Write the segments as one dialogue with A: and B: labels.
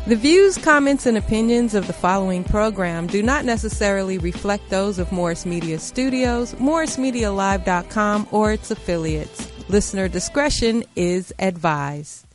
A: The views, comments, and opinions of the following program do not necessarily reflect those of Morris Media Studios, MorrisMediaLive.com, or its affiliates. Listener discretion is advised.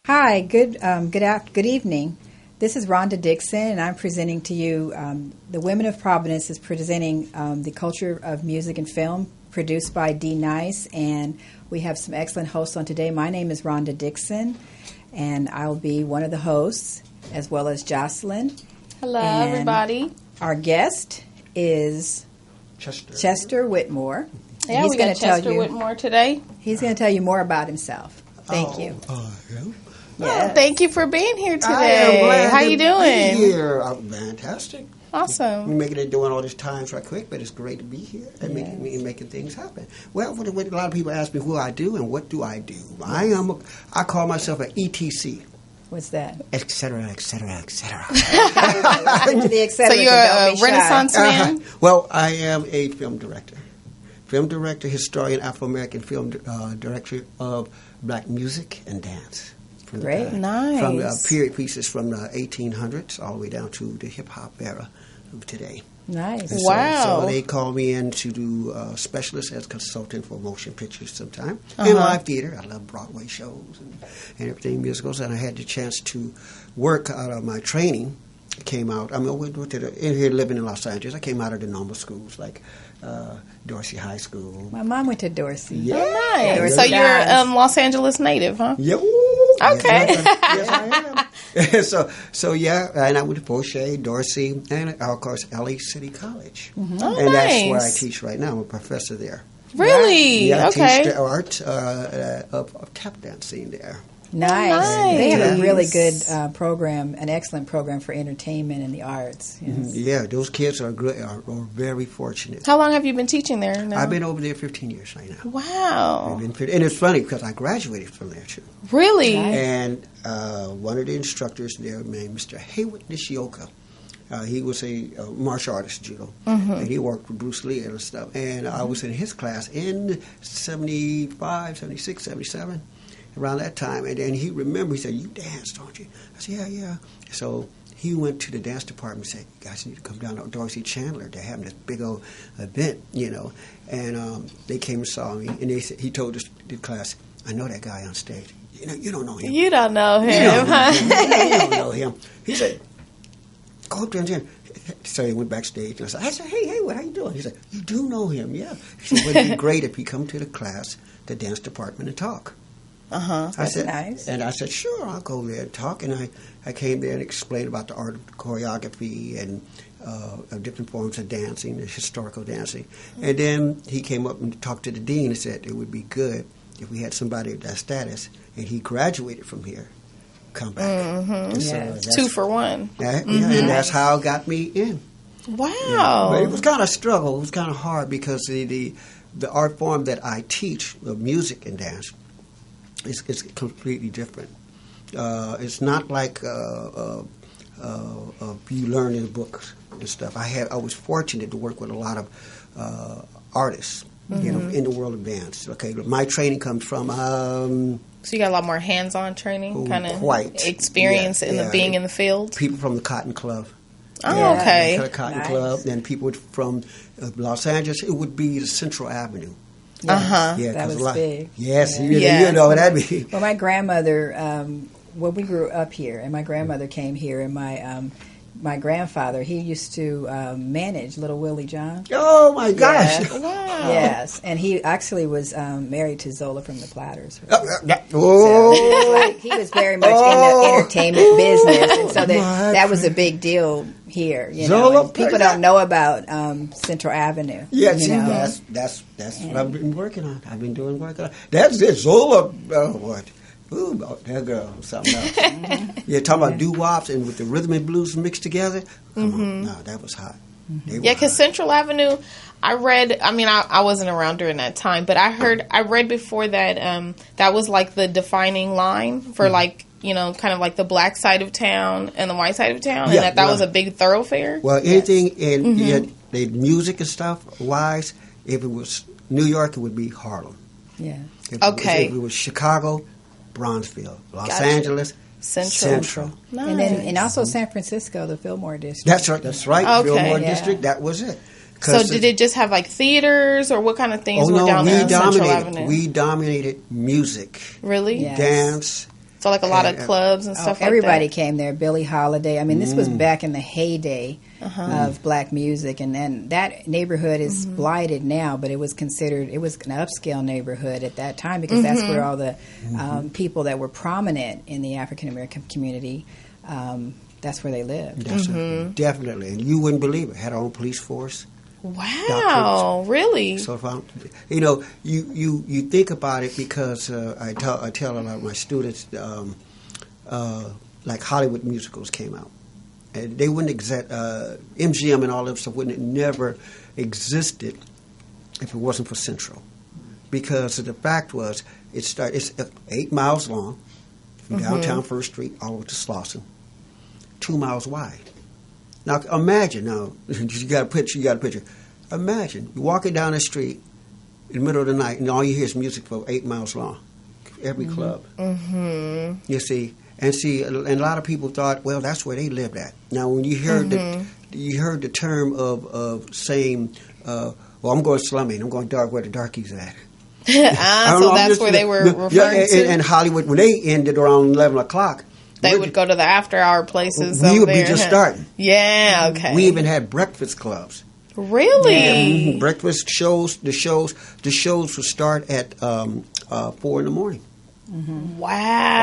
B: Hi, good evening. This is Ronda Dixon, and I'm presenting to you. The Women of Providence is presenting the Culture of Music and Film, produced by D. Nice, and we have some excellent hosts on today. My name is Ronda Dixon, and I'll be one of the hosts, as well as Jacelyn.
C: Hello,
B: and
C: everybody.
B: Our guest is Chester Whitmore.
C: Yeah,
B: he's
C: we got Chester Whitmore today.
B: He's going to tell you more about himself. Thank you.
C: Yes.
B: Yes.
C: Oh, thank you for being here today.
D: I am glad
C: How
D: to
C: you doing?
D: Be here. Fantastic.
C: Awesome.
D: We're making it doing all this time right quick, but it's great to be here and making things happen. Well, what a lot of people ask me who I do and what do I do. I call myself an ETC.
B: What's that?
D: Et cetera, et cetera, et cetera.
C: So you're a Renaissance man?
D: Well, I am a film director. Film director, historian, Afro-American film director of black music and dance.
B: Great.
C: Nice.
D: From period pieces from the 1800s all the way down to the hip-hop era of today.
B: Nice.
C: Wow.
D: So they call me in to do specialist as consultant for motion pictures sometime. And live theater. I love Broadway shows and everything, musicals. And I had the chance to work out of my training. Came out. I went to in here living in Los Angeles. I came out of the normal schools like Dorsey High School.
B: My mom went to Dorsey.
D: Yeah.
C: Oh, nice.
B: Dorsey
C: So you're
B: guys.
C: Los Angeles native, huh?
D: Yeah.
C: Okay.
D: Yes, I am. so yeah, and I went to Poche, Dorsey, and of course LA City College, and that's where I teach right now. I'm a professor there.
C: Really?
D: Yeah, I
C: okay.
D: teach the art of tap dancing there.
B: Nice. They have a really good program, an excellent program for entertainment and the arts. Yes.
D: Yeah, those kids are very fortunate.
C: How long have you been teaching there now?
D: I've been over there 15 years right now.
C: Wow.
D: And it's funny because I graduated from there too.
C: Really?
B: Nice.
D: And one of the instructors there named Mr. Haywood Nishioka. He was a martial artist, judo, and he worked with Bruce Lee and stuff. And I was in his class in 75, 76, 77. Around that time, and then he remembered, he said, "You dance, don't you?" I said, "Yeah." So he went to the dance department and said, "You guys need to come down to Dorsey Chandler. They're having this big old event, And they came and saw me, and he told the class, "I know that guy on stage. You don't know him.
C: You don't know him.
D: You don't know him." He said, "Go up there and him." So he went backstage, and I said, "Hey, what? How you doing?" He said, "You do know him, yeah." He said, "Well, it'd be great if you come to the class, the dance department, and talk."
B: That's nice.
D: And I said, sure, I'll go there and talk. And I came there and explained about the art of choreography and of different forms of dancing, the historical dancing. And then he came up and talked to the dean and said it would be good if we had somebody of that status. And he graduated from here, come back. And so
C: 2 for 1.
D: And that's how it got me in.
C: Wow.
D: Yeah. But it was kind of a struggle. It was kind of hard because the art form that I teach, of music and dance, it's completely different. It's not like you learn in the books and stuff. I was fortunate to work with a lot of artists, in the world of dance. Okay, my training comes from.
C: So you got a lot more hands-on training, kind of experience being in the field.
D: People from the Cotton Club.
C: Oh, okay.
D: The Cotton Club, and people from Los Angeles. It would be the Central Avenue.
B: Yes.
D: Yeah,
B: that was big.
D: Yes, you know what that'd be.
B: Well, my grandmother, we grew up here, and my grandmother came here, and my my grandfather, he used to manage Little Willie John.
D: Oh my gosh!
B: Yes. Wow. Yes, and he actually was married to Zola from the Platters.
D: Oh,
B: so he was very much in the entertainment business, and so that was a big deal here. Zola, people don't know about Central Avenue.
D: Yes, that's what I've been working on. I've been doing work on. That's it, Zola. What? Ooh, that girl, something else. You're talking about doo-wops and with the rhythm and blues mixed together. Come on, no, that was hot.
C: Because Central Avenue, I read. I mean, I wasn't around during that time, but I read before that that was like the defining line for like kind of like the black side of town and the white side of town, and that was a big thoroughfare.
D: Well, anything in the music and stuff wise, if it was New York, it would be Harlem.
B: Yeah.
D: If it was Chicago, Bronzeville, Los Angeles, Central.
B: Nice. And also San Francisco, the Fillmore District.
D: That's right. Okay. Fillmore District, that was it.
C: So did it just have like theaters or what kind of things were down there on Central Avenue?
D: We dominated music.
C: Really?
B: Yes.
D: Dance.
C: So like a lot of clubs and stuff like that?
B: Everybody came there. Billie Holiday. I mean, this was back in the heyday of black music. And then that neighborhood is blighted now, but it was an upscale neighborhood at that time because that's where all the people that were prominent in the African-American community, that's where they lived.
D: Definitely. And you wouldn't believe it. Had our own police force.
C: Wow, really?
D: So you think about it because I tell a lot of my students like Hollywood musicals came out, and they wouldn't exist. MGM and all that stuff wouldn't have never existed if it wasn't for Central, because the fact was it's 8 miles long from downtown First Street all over to Slauson, 2 miles wide. Now imagine, you got a picture. Imagine you walking down the street in the middle of the night, and all you hear is music for 8 miles long. Every club, you see, and a lot of people thought, well, that's where they lived at. Now, when you heard the term of saying, well, I'm going slumming, I'm going dark, where the darkies at.
C: That's where they were referring to.
D: And Hollywood, when they ended around 11 o'clock.
C: They would go to the after-hour places.
D: We would be just starting.
C: Yeah, okay.
D: We even had breakfast clubs.
C: Really?
D: Yeah, breakfast shows. The shows would start at 4 in the morning.
C: Wow!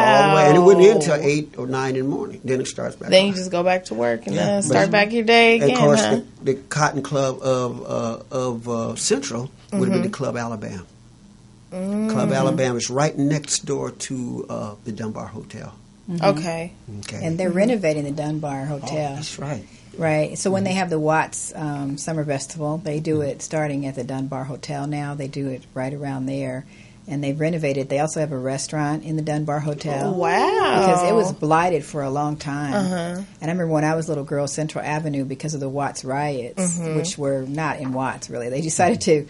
D: All the way, and it wouldn't end until 8 or 9 in the morning. Then it starts back.
C: Then you just go back to work and start back your day again.
D: And of course, the Cotton Club of Central would have been the Club Alabama. Club Alabama is right next door to the Dunbar Hotel.
C: Okay.
B: And they're renovating the Dunbar Hotel.
D: Oh, that's right.
B: Right. So when they have the Watts Summer Festival, they do it starting at the Dunbar Hotel now. They do it right around there. And they've renovated. They also have a restaurant in the Dunbar Hotel.
C: Oh, wow.
B: Because it was blighted for a long time. And I remember when I was a little girl, Central Avenue, because of the Watts riots, which were not in Watts, really. They decided to...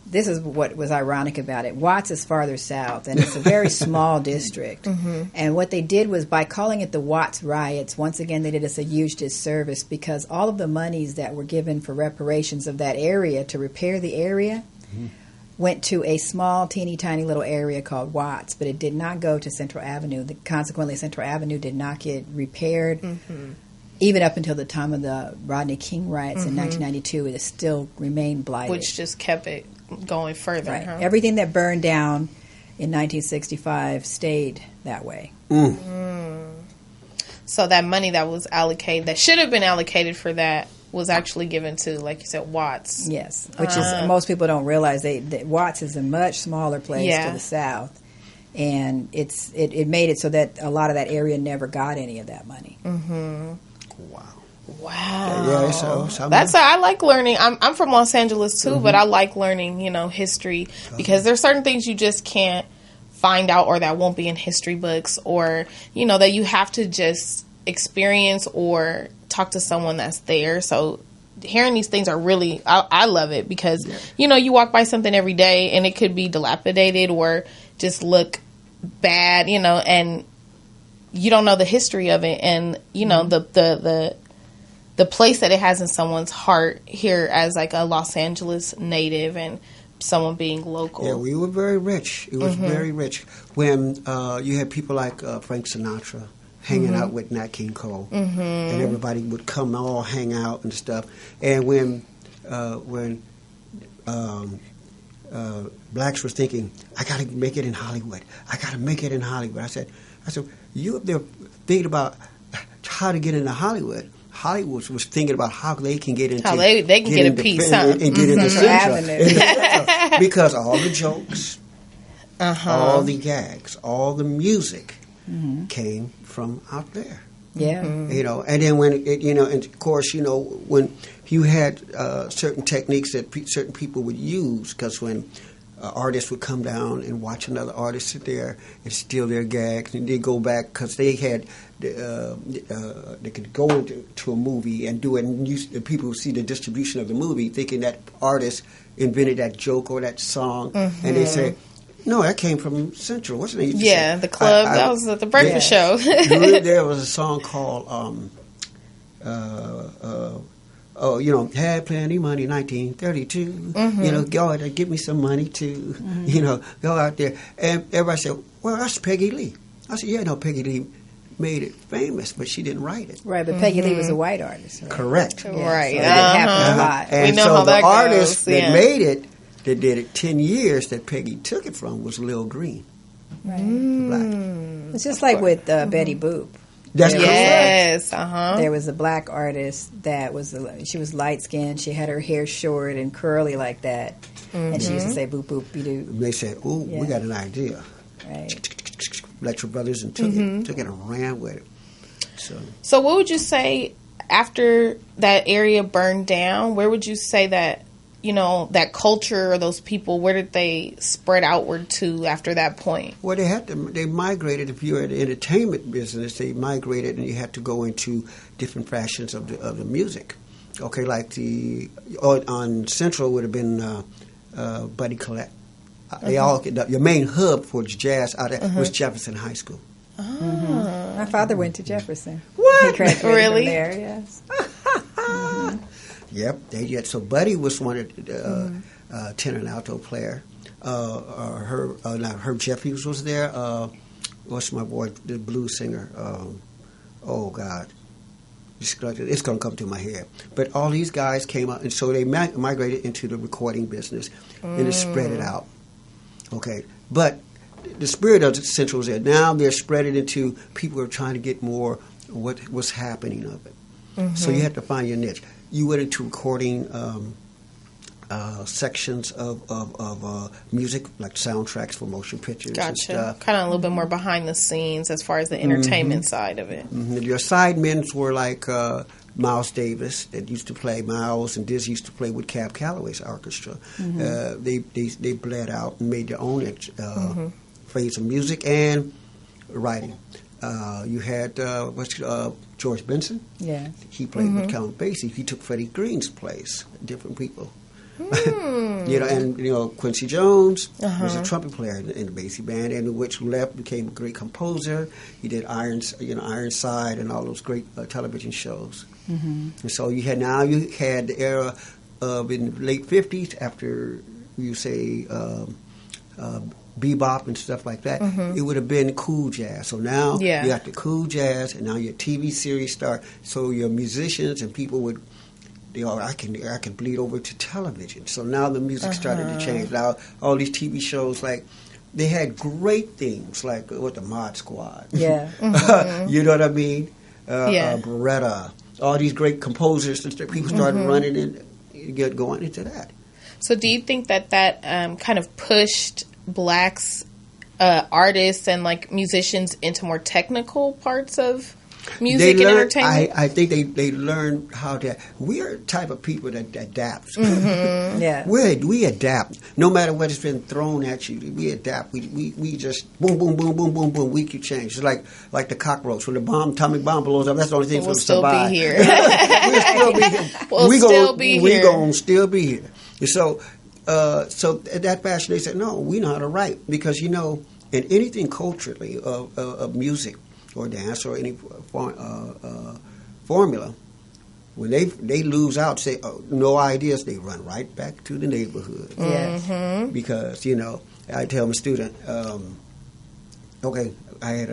B: This is what was ironic about it. Watts is farther south, and it's a very small district. And what they did was, by calling it the Watts riots, once again, they did us a huge disservice because all of the monies that were given for reparations of that area to repair the area went to a small, teeny tiny little area called Watts, but it did not go to Central Avenue. Consequently, Central Avenue did not get repaired. Even up until the time of the Rodney King riots in 1992, it still remained blighted.
C: Which just kept it going further.
B: Right.
C: Huh?
B: Everything that burned down in 1965 stayed that way.
C: So that money that was allocated, that should have been allocated for that, was actually given to, like you said, Watts.
B: Yes, which is, most people don't realize that Watts is a much smaller place to the south. And it made it so that a lot of that area never got any of that money.
C: Wow.
D: Yeah, so
C: I like learning. I'm from Los Angeles too, but I like learning, history because there's certain things you just can't find out or that won't be in history books or, that you have to just experience or talk to someone that's there. So hearing these things are really, I love it because, you walk by something every day and it could be dilapidated or just look bad, and you don't know the history of it and, the place that it has in someone's heart here as like a Los Angeles native and someone being local.
D: Yeah, we were very rich. It was very rich. When you had people like Frank Sinatra, hanging out with Nat King Cole, and everybody would come all hang out and stuff. And when blacks were thinking, I got to make it in Hollywood. I got to make it in Hollywood. I said, you up there thinking about how to get into Hollywood. Hollywood was thinking about how they can get into
C: they can get a piece, huh?
D: And get into Central. Because all the jokes, all the gags, all the music came from out there.
B: Yeah.
D: You know, and then when it, you know, and of course, you know, when you had certain techniques that certain people would use, because when artists would come down and watch another artist sit there and steal their gags, and they go back because they had they could go into a movie and do it, and people would see the distribution of the movie, thinking that artist invented that joke or that song, and they say, no, that came from Central. What's the name?
C: Yeah, the club. That was at the breakfast show.
D: There was a song called, you know, had plenty money, 1932. You know, go out there, give me some money too. You know, go out there. And everybody said, well, that's Peggy Lee. I said, yeah, no, Peggy Lee made it famous, but she didn't write it.
B: Right, but Peggy Lee was a white artist. Right?
D: Correct.
B: Yeah,
C: Right.
B: So that happened a lot.
D: And
C: we know
D: so
C: how that
D: the artist
C: goes.
D: that made it, that did it 10 years, that Peggy took it from, was Lil Green.
B: Right.
D: Black.
B: It's just like with Betty Boop.
D: That's correct.
C: Yes.
B: There was a black artist that was she was light skinned. She had her hair short and curly like that, and she used to say "boop boop be doo."
D: They said, "Ooh, we got an idea."
B: Right.
D: Electric Brothers and took it and ran with it.
C: So what would you say after that area burned down? Where would you say that, you know, that culture or those people, where did they spread outward to after that point?
D: Well, they migrated. If you're in the entertainment business, they migrated, and you had to go into different fashions of the music. Okay, like on Central would have been Buddy Collette. They all your main hub for jazz out there was Jefferson High School.
B: My father went to Jefferson.
D: What?
B: He graduated
C: Really?
B: from there, yes.
D: Yep. So Buddy was one of the tenor and alto player. Herb Jeffries was there. What's my boy, the blues singer? Oh God, it's going to come to my head. But all these guys came out, and so they migrated into the recording business, and it spread it out. Okay, but the spirit of Central was there. Now they're spreading into people are trying to get more what was happening of it. So you have to find your niche. You went into recording sections of music, like soundtracks for motion pictures and
C: Gotcha.
D: stuff.
C: Kind of a little bit more behind the scenes as far as the entertainment side of it.
D: Your sidemen were like Miles Davis, that used to play Miles, and Dizzy used to play with Cab Calloway's orchestra. They bled out and made their own phase of music and writing. You had George Benson.
B: Yeah.
D: He played with Count Basie. He took Freddie Green's place. Different people. And Quincy Jones was a trumpet player in the Basie band, and which left became a great composer. He did Ironside and all those great television shows. And so you had the era of in the late 50s after you say bebop and stuff like that. It would have been cool jazz. So now you got the cool jazz, and now your TV series start. So your musicians and people would. I can bleed over to television. So now the music started to change. Now all these TV shows, like they had great themes, like with the Mod Squad.
B: Yeah,
D: you know what I mean? Beretta. All these great composers and stuff. People started running and going into that.
C: So do you think that kind of pushed blacks artists and like musicians into more technical parts of music and entertainment?
D: I think they learn how to. We are the type of people that adapt.
B: Yeah,
D: we adapt. No matter what has been thrown at you, we adapt. We just boom, boom, boom, boom, boom, boom. We can change. It's like the cockroach when the atomic bomb blows up. That's the only thing for us to survive.
C: Be here.
D: We'll still be here.
C: We're
D: gonna still be here. So at that fashion, they said, no, we know how to write because in anything culturally of music or dance or any formula, when they lose out, say no ideas, they run right back to the neighborhood.
B: Yes.
D: Because I tell my student, okay, I had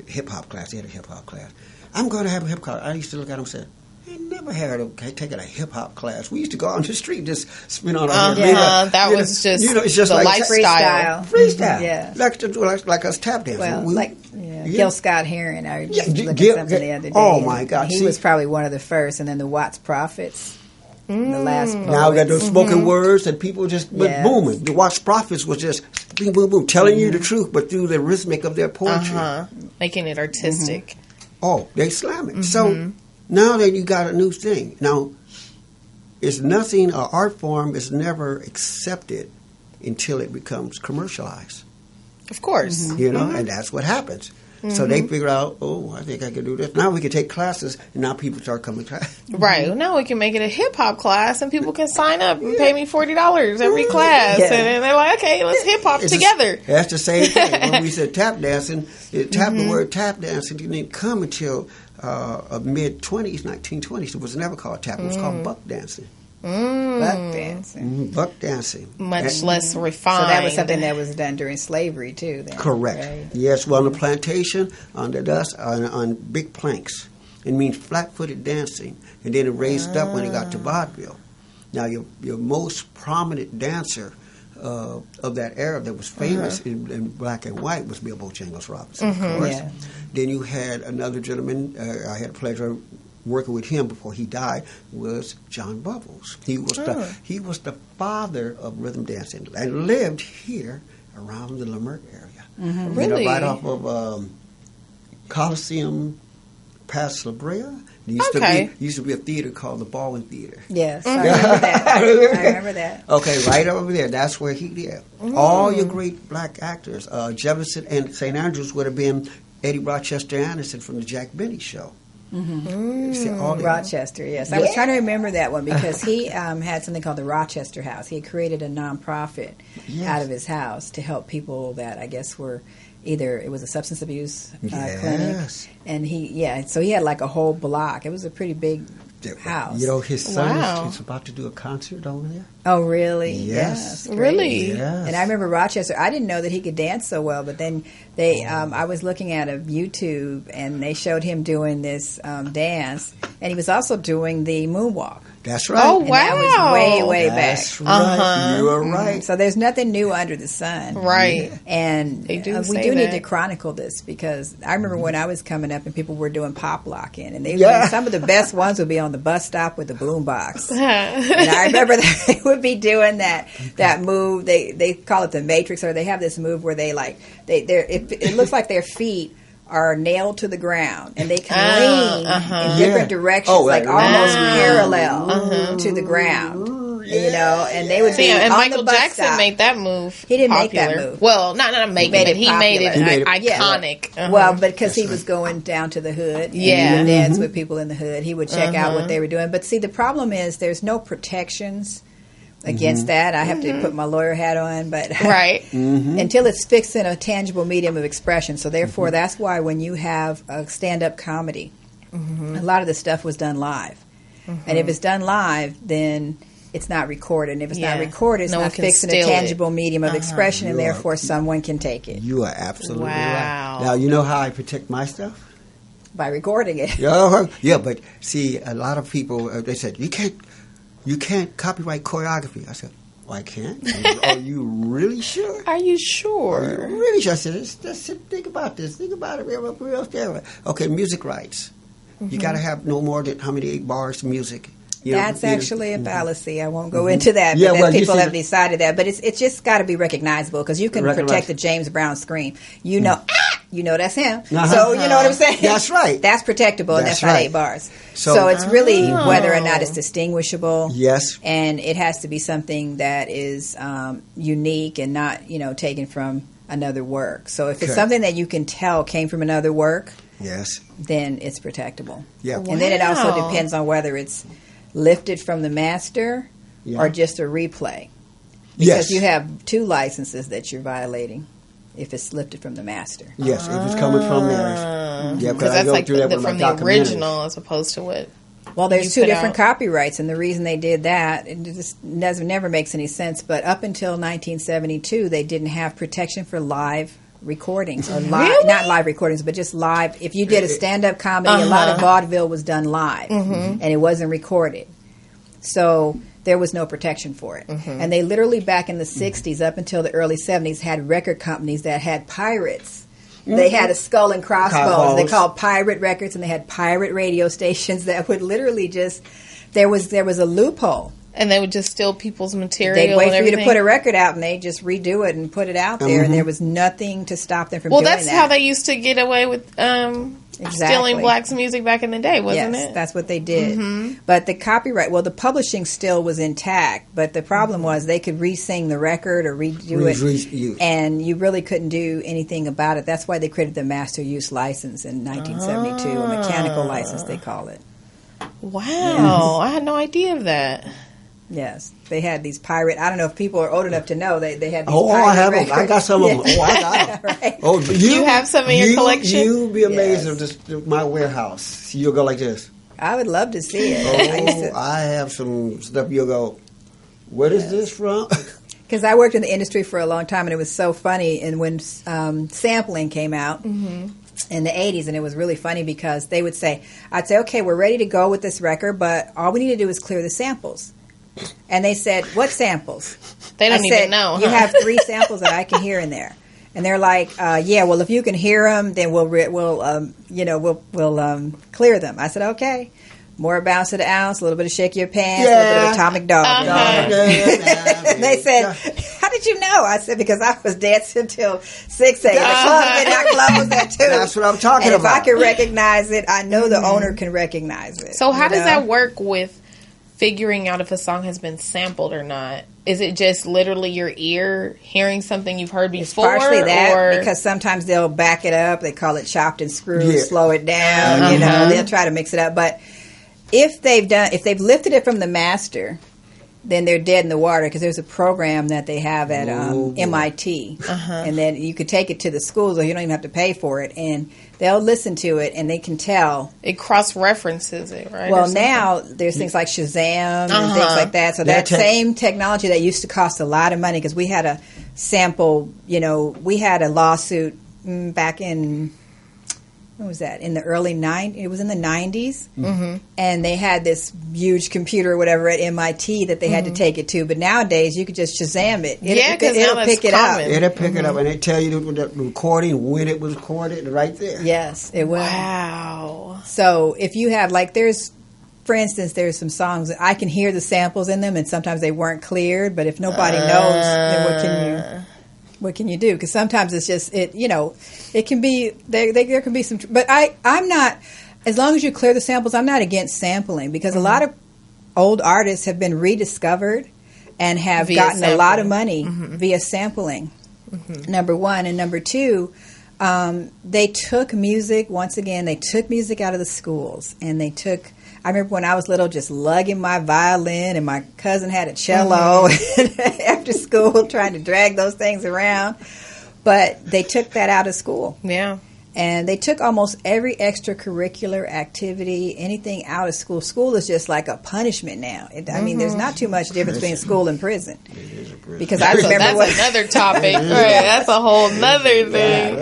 D: hip hop class. He had a hip hop class. I'm going to have a hip hop. I used to look at him and say, I never had taken a hip hop class. We used to go out on the street and just spin on our head.
C: That was just
D: it's just
C: the
D: like
C: lifestyle.
D: Freestyle.
B: Yeah.
D: Like us tap dancing.
B: Well, Gil Scott Heron. I was looking at something the other day.
D: Oh, my God.
B: He was probably one of the first, and then the Watts Prophets. The last poets.
D: Now we got those spoken words that people just went booming. The Watts Prophets was just boom, boom, boom, telling you the truth, but through the rhythmic of their poetry.
C: Making it artistic.
D: Oh, they slam it. So now that you got a new thing. Now, it's nothing, an art form is never accepted until it becomes commercialized.
C: Of course.
D: You know, and that's what happens. So they figure out, I think I can do this. Now we can take classes, and now people start coming to class.
C: Right. Well, now we can make it a hip-hop class, and people can sign up and pay me $40 every class. Yeah. And they're like, okay, let's hip-hop together.
D: That's the same thing. When we said tap dancing, the word tap dancing didn't come until mid-20s, 1920s. It was never called tap. It was called buck dancing.
B: Buck dancing.
D: Buck dancing.
C: Much less refined.
B: So that was something that was done during slavery, too. Then,
D: correct. Right? Yes, well, on the plantation, on the dust, on big planks. It means flat-footed dancing. And then it raised up when it got to vaudeville. Now, your most prominent dancer of that era that was famous in black and white was Bill Bojangles Robinson, of course. Yeah. Then you had another gentleman, I had the pleasure of working with him before he died, was John Bubbles. He was the father of rhythm dancing and lived here around the Leimert area.
C: Really?
D: Right off of Coliseum past La Brea. Used to be a theater called the Baldwin Theater.
B: Yes, I remember that. I remember that.
D: Okay, right over there. That's where he lived. All your great black actors, Jefferson and St. Andrews would have been Eddie Rochester Anderson from the Jack Benny Show.
B: Rochester, yes. I was trying to remember that one because he had something called the Rochester House. He had created a nonprofit out of his house to help people that I guess were either it was a substance abuse clinic, and so he had like a whole block. It was a pretty big house.
D: You know, his son is about to do a concert over there.
B: Oh, really?
D: Yes.
C: Really?
D: Yes.
B: And I remember Rochester. I didn't know that he could dance so well, but then I was looking at a YouTube, and they showed him doing this dance, and he was also doing the moonwalk.
D: That's right.
C: Oh,
B: and
C: wow.
B: that was way back.
D: That's right. You are right.
B: So there's nothing new under the sun.
C: Right.
B: And we do need to chronicle this because I remember when I was coming up and people were doing pop locking, and some of the best ones would be on the bus stop with the boom box. And I remember that they would be doing that move. They call it the Matrix, or they have this move where it looks like their feet are nailed to the ground, and they can lean in different directions, almost parallel to the ground. You know, and they would be
C: and
B: on
C: Michael
B: the bus
C: Jackson
B: stop.
C: made that move.
B: He didn't
C: popular.
B: make that move.
C: Well, not make it, but he made it iconic.
B: Well, because he was going down to the hood, and he would dance with people in the hood. He would check out what they were doing. But see, the problem is there's no protections against that. I have to put my lawyer hat on, but until it's fixed in a tangible medium of expression. So therefore, that's why when you have a stand-up comedy, a lot of the stuff was done live. And if it's done live, then it's not recorded. And if it's not recorded, it's not fixed in a tangible medium of expression, and therefore someone can take it.
D: You are absolutely right. Now, you know how I protect my stuff?
B: By recording it.
D: Yeah, but see, a lot of people, they said, you can't copyright choreography. I said, I can't? Are you really sure?
C: Are you sure?
D: Are you really sure? I said, let's think about this. Think about it real stereo. Okay, music rights. You got to have no more than how many 8 bars of music.
B: That's actually a fallacy. I won't go into that. But people have decided that. But it's just got to be recognizable because you can protect the James Brown scream. You know that's him. So you know what I'm saying?
D: That's right.
B: That's protectable, and that's not 8 bars. So it's really whether or not it's distinguishable.
D: Yes.
B: And it has to be something that is unique and not, taken from another work. So if it's something that you can tell came from another work, then it's protectable.
D: Yeah.
B: And then it also depends on whether it's lifted from the master or just a replay. Because you have 2 licenses that you're violating if it's lifted from the master.
D: Yes, if it's coming from there. Yeah,
C: because that's like from the original as opposed to what.
B: Well, there's 2 different copyrights, and the reason they did that, it just never makes any sense, but up until 1972, they didn't have protection for live recordings or live, not live recordings, but just live. If you did a stand-up comedy, a lot of vaudeville was done live, and it wasn't recorded. So there was no protection for it. And they literally, back in the 60s, up until the early 70s, had record companies that had pirates. They had a Skull and Crossbones. They called pirate records, and they had pirate radio stations that would literally just, there was a loophole.
C: And they would just steal people's material.
B: They'd wait
C: and
B: for you to put a record out, and they'd just redo it and put it out there, and there was nothing to stop them from doing that.
C: Well, that's how they used to get away with stealing blacks' music back in the day, wasn't it?
B: Yes, that's what they did. But the copyright, the publishing still was intact, but the problem was they could re-sing the record or redo it, and you really couldn't do anything about it. That's why they created the master use license in 1972, a mechanical license, they call it.
C: Wow, I had no idea of that.
B: Yes, they had these pirate. I don't know if people are old enough to know they had these.
D: I have
B: records.
D: them. I got some of them. I got them.
B: Right.
D: Oh,
C: you have some in your collection.
D: You'll be amazed at this, my warehouse. You'll go like this.
B: I would love to see it.
D: I have some stuff. You'll go, where is this from?
B: Because I worked in the industry for a long time, and it was so funny. And when sampling came out in the 80s, and it was really funny because they would say, I'd say, okay, we're ready to go with this record, but all we need to do is clear the samples. And they said, what samples?
C: They don't even know.
B: You have 3 samples that I can hear in there. And they're like, yeah, well, if you can hear them, then we'll clear them. I said, okay. More bounce to the ounce, a little bit of shake your pants, a little bit of Atomic Dog. And they said, how did you know? I said, because I was dancing till 6 a.m. The club did not close at 2.
D: That's what I'm talking about.
B: If I can recognize it, I know the owner can recognize it.
C: So how does that work with figuring out if a song has been sampled or not? Is it just literally your ear hearing something you've heard before?
B: It's partially that, because sometimes they'll back it up. They call it chopped and screwed, slow it down. They'll try to mix it up. But if they've lifted it from the master, then they're dead in the water, because there's a program that they have at MIT, and then you could take it to the schools, or you don't even have to pay for it, and they'll listen to it, and they can tell.
C: It cross-references it, right?
B: Well, now there's things like Shazam and things like that. So that same technology that used to cost a lot of money, because we had a sample, we had a lawsuit back in, when was that? In the early 90s. It was in the 90s. And they had this huge computer or whatever at MIT that they had to take it to. But nowadays, you could just Shazam it. It'll pick it up.
D: It'll pick it up, and they tell you the recording, when it was recorded, right there.
B: Yes, it will.
C: Wow.
B: So if you have, for instance, there's some songs that I can hear the samples in them, and sometimes they weren't cleared. But if nobody knows, then what can you do? Because sometimes it's just it can be there can be some, but I'm not, as long as you clear the samples, I'm not against sampling, because a lot of old artists have been rediscovered and have gotten a lot of money via sampling. Number one, and number two, they took music out of the schools, and I remember when I was little, just lugging my violin, and my cousin had a cello after school, trying to drag those things around. But they took that out of school.
C: Yeah.
B: And they took almost every extracurricular activity, anything out of school. School is just like a punishment now. I mean, there's not too much difference between school and prison.
D: It is a prison.
B: Because I remember
C: that's another topic. Right, that's a whole nother thing.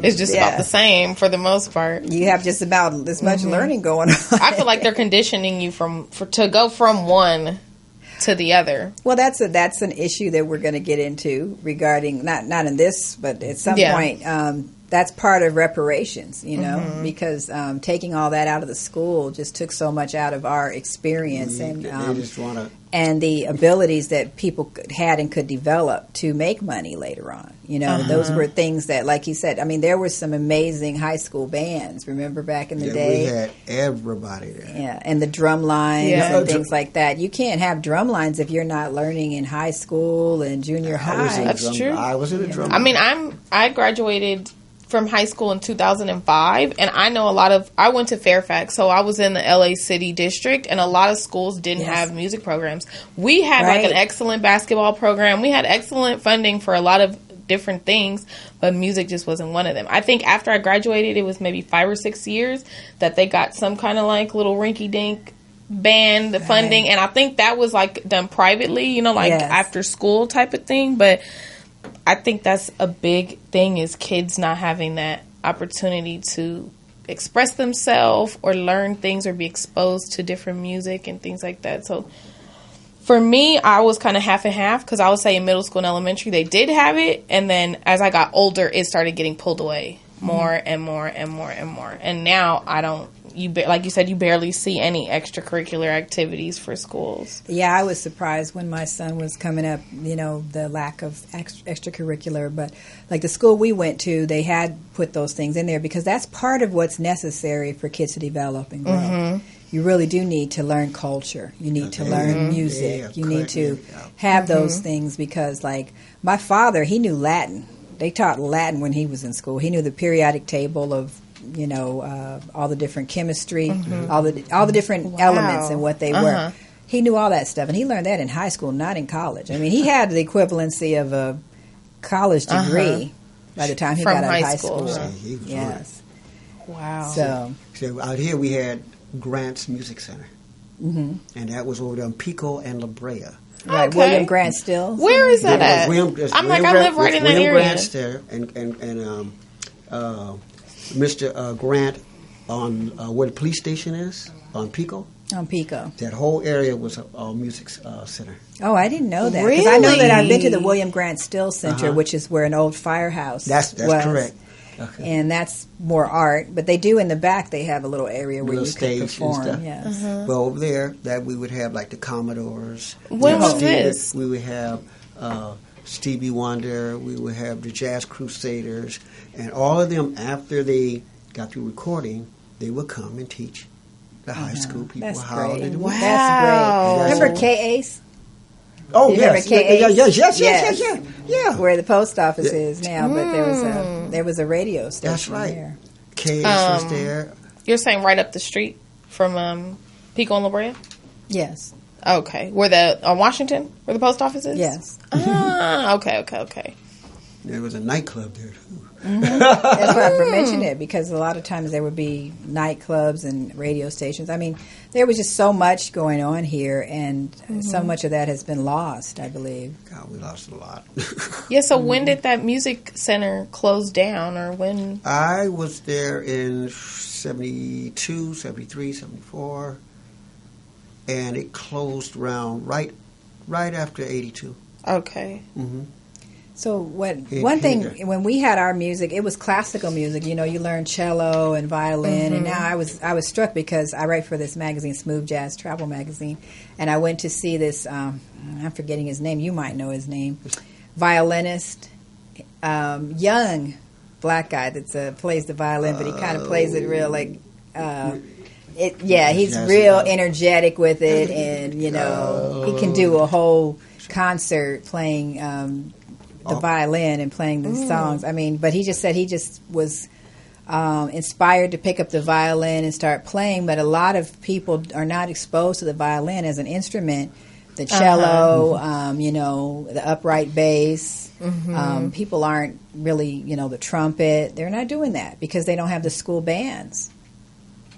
C: It's just about the same for the most part.
B: You have just about as much learning going on.
C: I feel like they're conditioning you to go from one to the other.
B: Well, that's an issue that we're going to get into regarding not in this, but at some point. That's part of reparations, because taking all that out of the school just took so much out of our experience and the abilities that people had and could develop to make money later on. Those were things that, like you said, I mean, there were some amazing high school bands. Remember back in the day?
D: We had everybody there.
B: Yeah, and the drum lines and things like that. You can't have drum lines if you're not learning in high school and junior high.
C: That's true.
D: I was in a drum.
C: I mean, I graduated from high school in 2005, and I know I went to Fairfax, so I was in the LA City district, and a lot of schools didn't have music programs. We had an excellent basketball program. We had excellent funding for a lot of different things, but music just wasn't one of them. I think after I graduated, it was maybe 5 or 6 years that they got some kind of little rinky-dink band funding, and I think that was done privately, after school type of thing, but I think that's a big thing, is kids not having that opportunity to express themselves or learn things or be exposed to different music and things like that. So for me, I was kind of half and half, because I would say in middle school and elementary they did have it, and then as I got older it started getting pulled away more and more and more and more. And now I don't, like you said, you barely see any extracurricular activities for schools.
B: Yeah, I was surprised when my son was coming up, the lack of extracurricular. But like the school we went to, they had put those things in there because that's part of what's necessary for kids to develop and grow. You really do need to learn culture. You need to learn music. You need to have those things, because like my father, he knew Latin. They taught Latin when he was in school. He knew the periodic table of all the different chemistry, all the different elements and what they were. He knew all that stuff, and he learned that in high school, not in college. I mean, he had the equivalency of a college degree by the time he got out of high school. Yes.
C: Wow.
D: So out here we had Grant's Music Center, and that was over there on Pico and La Brea.
B: Right,
C: Okay.
B: William Grant Stills.
C: Where is that at?
D: I
C: live right in that area.
D: William Grant's there, and Mr. Grant on where the police station is on Pico.
B: On Pico.
D: That whole area was a music center.
B: Oh, I didn't know that.
C: Really?
B: Because I know that I've been to the William Grant Still Center, which is where an old firehouse
D: That's
B: was.
D: correct. Okay.
B: And that's more art. But they do in the back, they have a little area where
D: Little
B: you can
D: stage and
B: perform.
D: stuff.
B: Yes.
D: Well, over there, that we would have like the Commodores.
C: When was this?
D: We would have Stevie Wonder. We would have the Jazz Crusaders, and all of them. After they got through recording, they would come and teach the high school people
B: That's
D: how
B: great.
D: to do it.
C: Wow.
B: That's great. Remember K-Ace?
D: Oh,
B: You
D: yes.
B: remember K-Ace?
D: Yeah.
B: Where the post office is now, but there was a radio station
D: That's right.
B: there.
D: Case was there.
C: You're saying right up the street from Pico and La Brea?
B: Yes.
C: Okay. On Washington, where the post office is?
B: Yes.
C: Okay.
D: There was a nightclub there, too.
B: That's why I mentioned it, because a lot of times there would be nightclubs and radio stations. I mean, there was just so much going on here, and so much of that has been lost, I believe.
D: God, we lost a lot.
C: Yeah, so when did that music center close down, or when?
D: I was there in 72, 73, 74, and it closed around right after 82.
C: Okay.
D: Mm-hmm.
B: So one thing, when we had our music, it was classical music. You learn cello and violin. And now I was struck because I write for this magazine, Smooth Jazz Travel Magazine, and I went to see this. I'm forgetting his name. You might know his name. Violinist, young black guy that plays the violin, but he kind of plays it real like. He's real energetic with it, and he can do a whole concert playing. The violin and playing the songs. I mean, but he just said he just was inspired to pick up the violin and start playing. But a lot of people are not exposed to the violin as an instrument. The cello, the upright bass. People aren't really, the trumpet. They're not doing that because they don't have the school bands.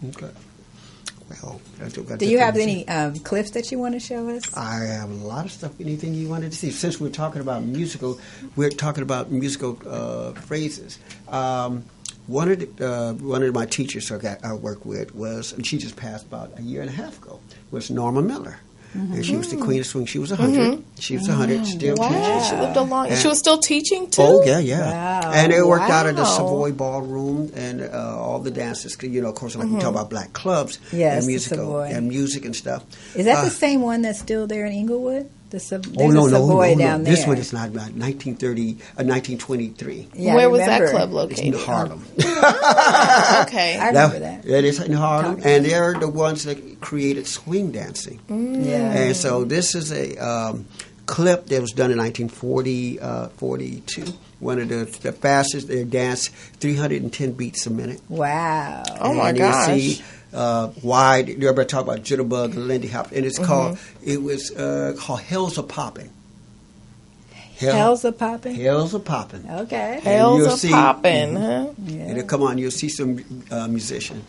D: Okay. Well,
B: do you have any clips that you want to show us?
D: I have a lot of stuff. Anything you wanted to see? Since we're talking about musical phrases. One of my teachers I worked with was, and she just passed about a year and a half ago, was Norma Miller. And she was the queen of swing. She was 100. She was 100, still teaching.
C: She lived a long. And she was still teaching too.
D: Oh yeah.
B: Wow.
D: And it worked out at the Savoy Ballroom, and all the dances. Of course, like we talk about black clubs and music and stuff.
B: Is that the same one that's still there in Inglewood? There's a
D: no,
B: Savoy down there.
D: This one is not 1923.
B: Yeah,
C: where was that club located?
D: It's in Harlem.
C: Okay.
B: I remember that.
D: It is in Harlem, and they're the ones that created swing dancing.
B: Yeah.
D: And so this is a clip that was done in 1942. One of the fastest. They danced 310 beats a minute.
B: Wow.
C: Oh my gosh.
D: You see wide. Everybody talk about Jitterbug and Lindy Hop, and it's called. It was called Hells A Poppin'.
B: Hells A Poppin'?
D: Hells A Poppin'.
B: Okay.
C: Hells A Poppin', huh?
B: Yeah.
D: And come on, you'll see some musician.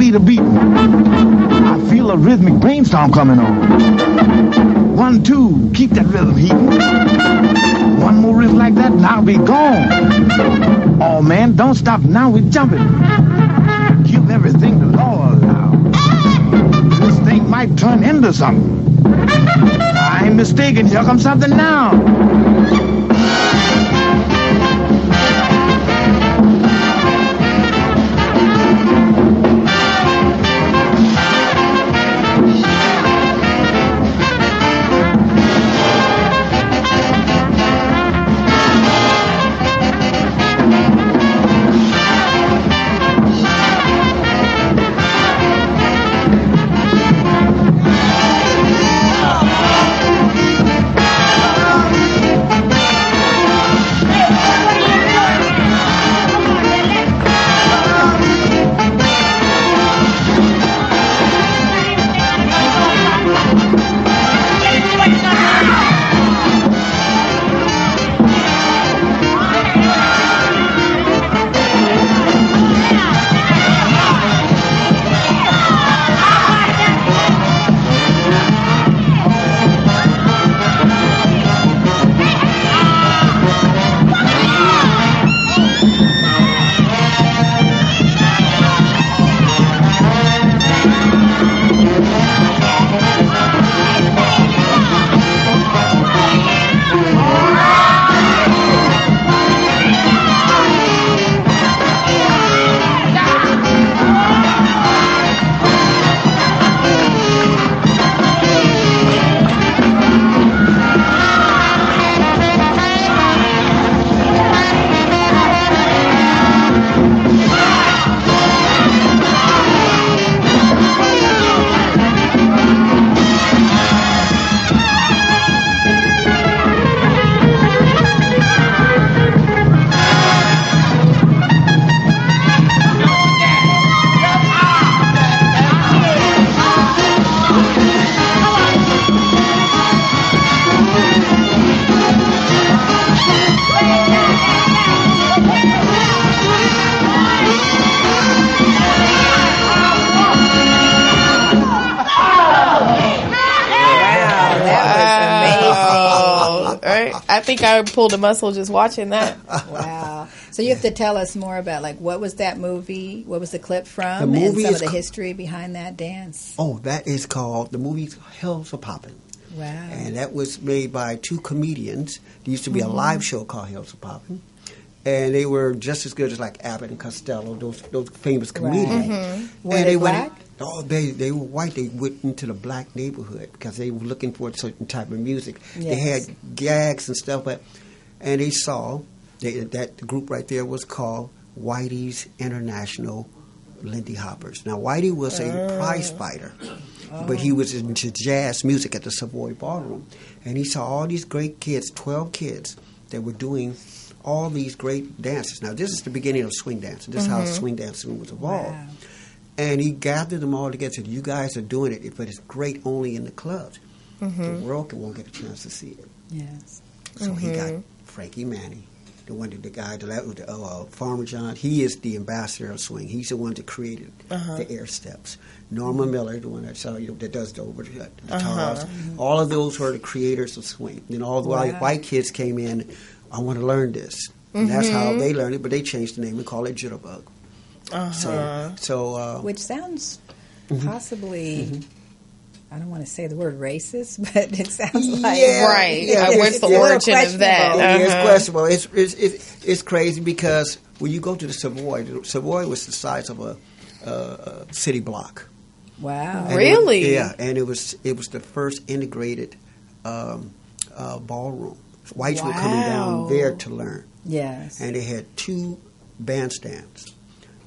E: The beat. I feel a rhythmic brainstorm coming on. 1, 2, keep that rhythm heating. One more riff like that and I'll be gone. Oh man, don't stop now, we're jumping. Give everything the Lord now. This thing might turn into something. I ain't mistaken, here comes something now.
C: I think I pulled a muscle just watching that.
B: Wow. So you have to tell us more about, like, what was that movie? What was the clip from?
D: The movie
B: and some of the history behind that dance.
D: Oh, that is called, the movie Hell's a Poppin'.
B: Wow.
D: And that was made by two comedians. There used to be a live show called Hell's a Poppin'. And they were just as good as like Abbott and Costello, those famous comedians.
B: Right.
D: Mm-hmm.
B: Were they black?
D: They were white. They went into the black neighborhood because they were looking for a certain type of music.
B: Yes.
D: They had gags and stuff, and they saw that the group right there was called Whitey's International Lindy Hoppers. Now, Whitey was a prize fighter, but he was into jazz music at the Savoy Ballroom. And he saw all these great kids, 12 kids, that were doing all these great dances. Now, this is the beginning of swing dancing. This is how swing dancing was evolved. Wow. And he gathered them all together and said, you guys are doing it, but it's great only in the clubs. The world won't get a chance to see it.
B: Yes.
D: So he got Frankie Manning, the guy, Farmer John. He is the ambassador of swing. He's the one that created the air steps. Norma Miller, the one that saw that does the guitars. All of those were the creators of swing. And all the white kids came in, I want to learn this. And that's how they learned it, but they changed the name and called it Jitterbug.
B: Which sounds possibly I don't want to say the word racist, but it sounds like
C: right.
D: Yeah,
C: What's the origin of that?
D: It's questionable. It's crazy because when you go to the Savoy was the size of a city block.
B: Wow.
D: And
C: Really?
D: and it was the first integrated ballroom. Whites were coming down there to learn.
B: Yes.
D: And they had 2 bandstands.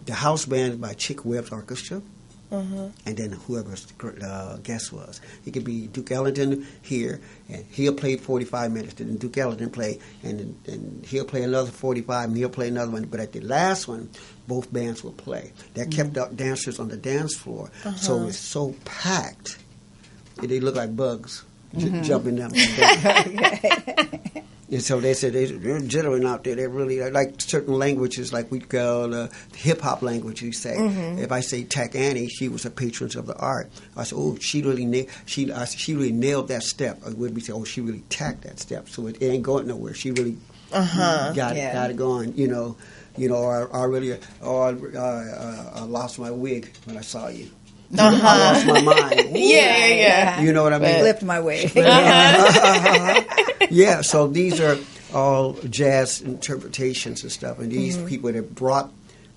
D: The house band by Chick Webb's orchestra, and then whoever's guest was. It could be Duke Ellington here, and he'll play 45 minutes. Then Duke Ellington play, and he'll play another 45, and he'll play another one. But at the last one, both bands will play. That kept up dancers on the dance floor, so it's so packed. They look like bugs jumping up and down. And so they said they're gentlemen out there. They really like certain languages, like we call the hip hop language. You say, if I say Tak Annie, she was a patron of the art. I said, oh, she really nailed that step. Or would we say, oh, she really tacked that step. So it ain't going nowhere. She really got it going. I lost my wig when I saw you. I lost my mind.
C: Yeah.
D: You know what I mean?
B: Flipped my wig.
D: Yeah, so these are all jazz interpretations and stuff, and these people that brought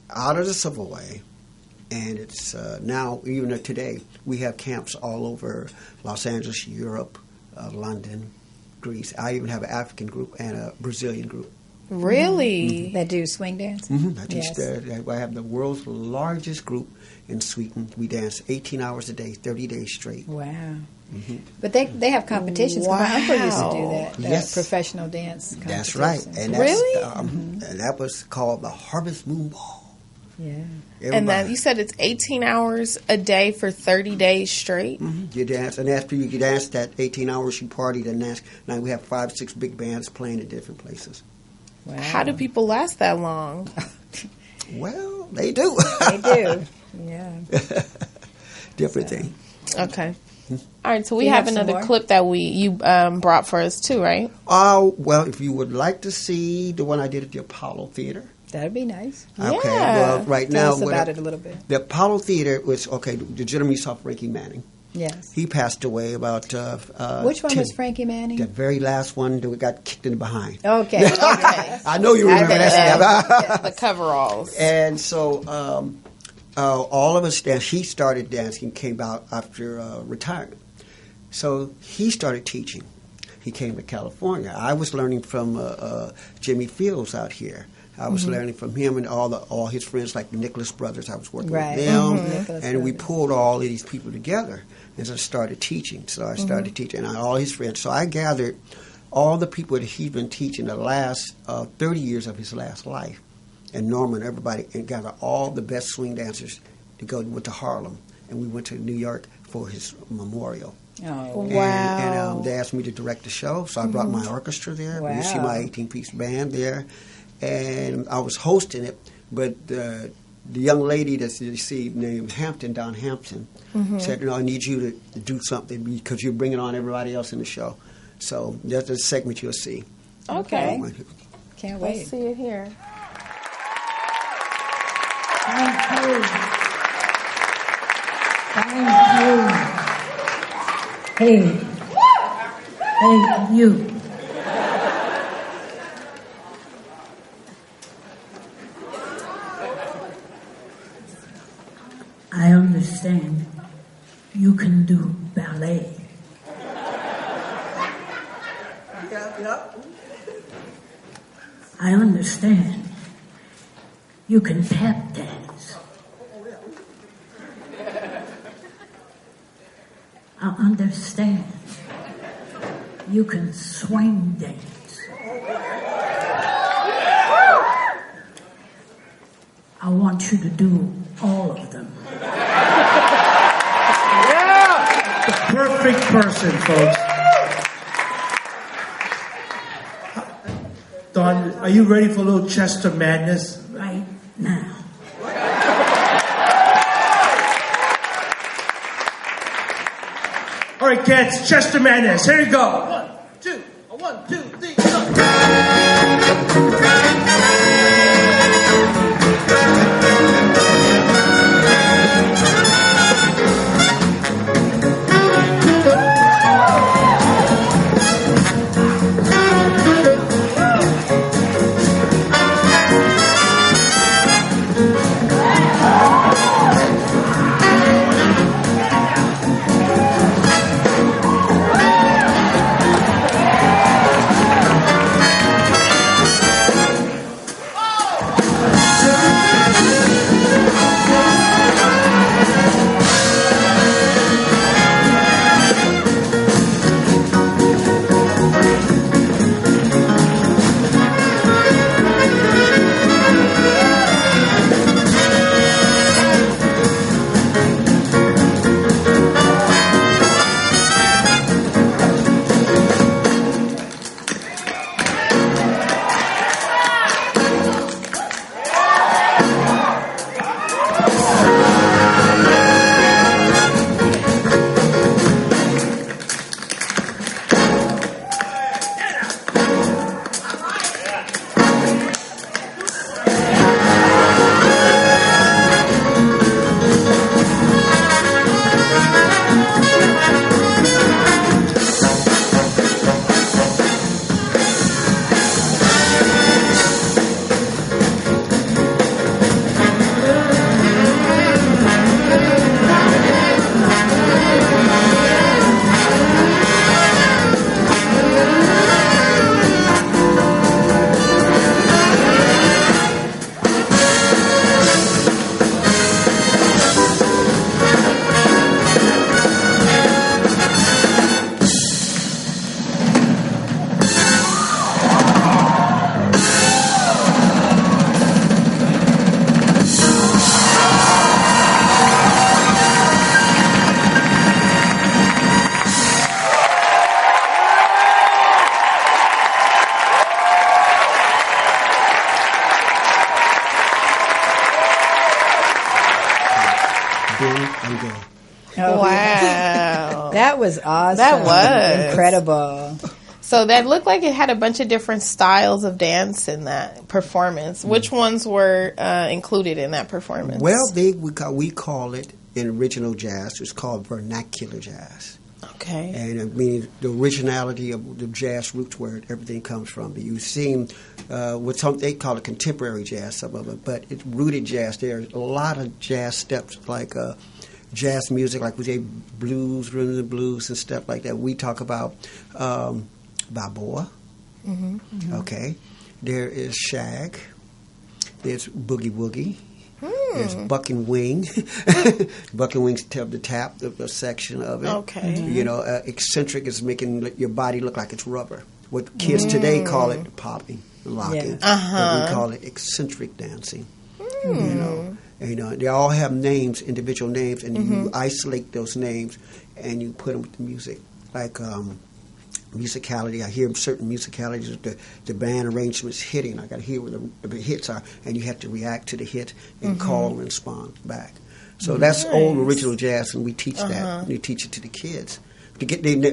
D: out of the Savoy, and it's now, even today, we have camps all over Los Angeles, Europe, London, Greece. I even have an African group and a Brazilian group.
C: Really?
B: That do swing dance?
D: I have the world's largest group in Sweden. We dance 18 hours a day, 30 days straight.
B: Wow. But they have competitions.
C: Wow.
B: My uncle used to do that.
D: Yes.
B: Professional dance competitions.
D: That's right. And
C: Really?
D: And that was called the Harvest Moon Ball.
B: Yeah.
C: And then you said it's 18 hours a day for 30 days straight?
D: You dance, and after you dance that 18 hours, you party. Then now we have 5, 6 big bands playing in different places.
B: Wow.
C: How do people last that long?
D: Well, they do.
B: They do. Yeah.
D: Different thing.
C: Okay. All right, so we
B: you
C: have
B: have some
C: another
B: more?
C: clip that you brought for us too, right?
D: Well, if you would like to see the one I did at the Apollo Theater.
B: That'd be nice.
D: Okay.
C: Yeah.
D: Well, right
B: Tell
D: now.
B: us about it a little bit.
D: The Apollo Theater was, the gentleman you saw, Frankie Manning.
B: Yes.
D: He passed away about...
B: Which one was Frankie Manning?
D: The very last one that got kicked in the behind.
B: Okay.
D: I know you remember that stuff.
C: The coveralls.
D: And so all of us danced. He started dancing, came out after retirement. So he started teaching. He came to California. I was learning from Jimmy Fields out here. I was learning from him and all his friends, like the Nicholas brothers. I was working with them, and we pulled all of these people together. And so I started teaching. So I started teaching, and all his friends. So I gathered all the people that he'd been teaching the last 30 years of his last life, and Norman, everybody, and gathered all the best swing dancers went to Harlem, and we went to New York for his memorial.
B: Oh,
C: wow.
D: And they asked me to direct the show, so I brought my orchestra there.
B: Wow.
D: You see my 18-piece band there. And I was hosting it, but the young lady that you see named Don Hampton, said, I need you to do something because you're bringing on everybody else in the show. So that's a segment you'll see.
C: Okay.
B: can't wait.
C: Let's see it here.
F: Thank you. Hey, you. I understand you can do ballet. I understand you can tap dance. I understand you can swing dance. I want you to do all of them.
G: The perfect person, folks. Don, are you ready for a little Chester madness?
F: Right now.
G: All right, cats, Chester madness. Here we go. 1, 2, 3, go.
B: That was awesome.
C: That was
B: incredible.
C: So that looked like it had a bunch of different styles of dance in that performance. Which ones were included in that performance?
D: Well, we call it in original jazz. It's called vernacular jazz.
C: Okay.
D: And I mean the originality of the jazz roots where everything comes from. You see what they call it contemporary jazz, some of it, but it's rooted jazz. There's a lot of jazz steps like jazz music, like we say blues, rhythm and blues and stuff like that. We talk about Balboa.
C: Mm-hmm.
D: Mm-hmm. Okay. There is shag. There's boogie woogie. There's buck and wing. Buck and wings tell the tap, the section of it.
C: Okay.
D: You know, eccentric is making your body look like it's rubber. What kids today call it popping, locking.
C: Yeah.
D: But we call it eccentric dancing. You know, they all have names, individual names, and you isolate those names and you put them with the music. Like musicality, I hear certain musicalities, the band arrangements hitting. I got to hear where the hits are, and you have to react to the hit and call and respond back. So that's old original jazz, and we teach that. We teach it to the kids.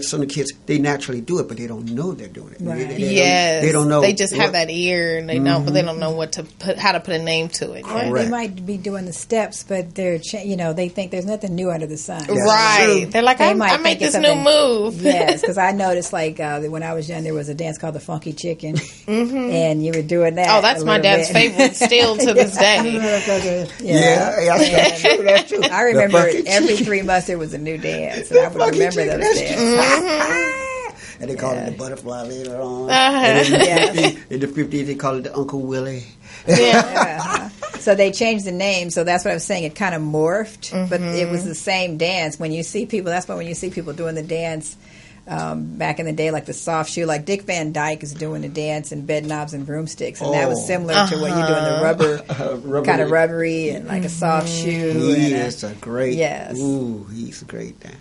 D: Some of the kids, they naturally do it, but they don't know they're doing it.
B: Right.
D: They don't know.
C: They just have that ear, and they know, but they don't know how to put a name to it.
B: Or they might be doing the steps, but they're they think there's nothing new under the sun.
D: Yeah.
C: Right. They're like, I make this new move.
B: Yes, because I noticed when I was young, there was a dance called the Funky Chicken, and you were doing that.
C: Oh, that's my dad's favorite still to this day.
D: That's true.
B: I remember every 3 months there was a new dance, and I would remember those dances.
D: And they call it the butterfly later on. In the 50s, they call it the Uncle Willie.
B: So they changed the name. So that's what I was saying. It kind of morphed, but it was the same dance. When you see people, that's why when you see people doing the dance back in the day, like the soft shoe, like Dick Van Dyke is doing the dance in Bed Knobs and Broomsticks, and that was similar to what you're doing, the rubber, kind of rubbery and like a soft shoe.
D: He is a great.
B: Yes.
D: Ooh, he's a great dancer.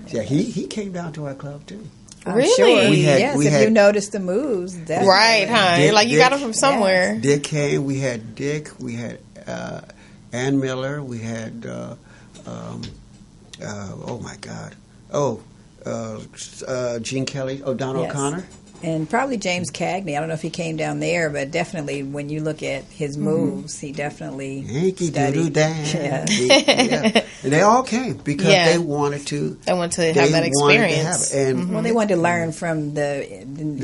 D: Yeah, he came down to our club too.
C: Really?
B: Sure.
D: If
B: you notice the moves, definitely.
C: Right, huh?
D: Dick,
C: you got them from somewhere.
D: Yes. Dick came. We had Dick. We had Ann Miller. We had oh my God. Gene Kelly. Don O'Connor.
B: And probably James Cagney. I don't know if he came down there, but definitely when you look at his moves, he definitely
D: Yankee Doodle Dance.
B: Yeah.
D: And they all came because they wanted to.
C: They wanted to have that experience.
D: And
B: well, they wanted to learn from the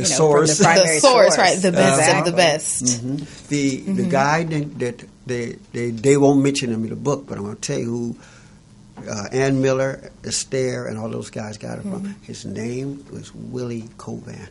D: source.
B: From the primary
C: source, right? The best of the best.
D: Mm-hmm. The guy that they won't mention him in the book, but I'm going to tell you who Ann Miller, Astaire, and all those guys got it from. His name was Willie Covan.